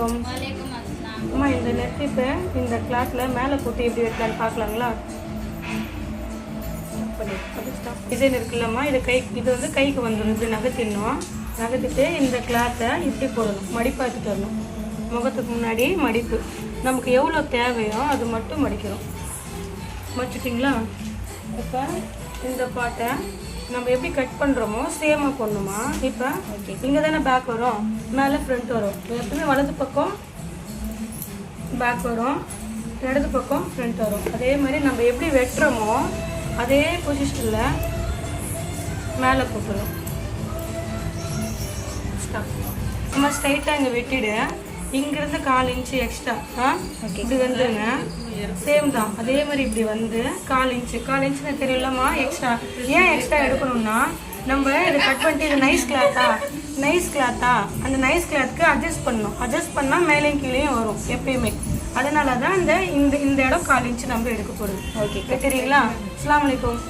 அலைக்கும். அம்மா இந்த நெத்திப்பை இந்த கிளாத்தில் மேலே போட்டு எப்படி வைக்கலான்னு பார்க்கலாங்களா? டிசைன் இருக்குல்லம்மா, இது வந்து கைக்கு வந்துடும். இப்படி நகர்த்திட்டு இந்த கிளாத்தை இப்படி போடணும், மடிப்பாத்துட்டு வரணும். முகத்துக்கு முன்னாடி மடிப்பு நமக்கு எவ்வளோ தேவையோ அது மட்டும் மடிக்கிறோம். மடிச்சிட்டிங்களா? இப்போ இந்த பாட்டை நம்ம எப்படி கட் பண்ணுறோமோ சேமாக போடணுமா? இப்போ இங்கே தானே பேக் வரும், மேலே ஃப்ரண்ட் வரும். எப்பவுமே வலது பக்கம் பேக் வரும், இடது பக்கம் ஃப்ரண்ட் வரும். அதே மாதிரி நம்ம எப்படி வெட்டுறோமோ அதே பொசிஷனில் மேலே போட்டுரும். நம்ம ஸ்ட்ரைட்டாக இங்கே வெட்டிடு, இங்கேருந்து 1/4 இன்ச்சு எக்ஸ்ட்ரா இப்படி வந்துடுங்க. சேம் தான், அதே மாதிரி இப்படி வந்து 1/4 இன்ச்சுன்னு தெரியலம்மா எக்ஸ்ட்ரா. ஏன் எக்ஸ்ட்ரா எடுக்கணும்னா நம்ம இதை கட் பண்ணிட்டு இது நைஸ் கிளாத்தா அந்த நைஸ் கிளாத்துக்கு அட்ஜஸ்ட் பண்ணணும். அட்ஜஸ்ட் பண்ணால் மேலேயும் கீழேயும் வரும் எப்பயுமே. அதனால தான் இந்த இடம் 1/4 இன்ச்சு நம்ம எடுக்க போகிறோம். ஓகே, தெரியுங்களா? அஸ்ஸலாமு அலைக்கும்.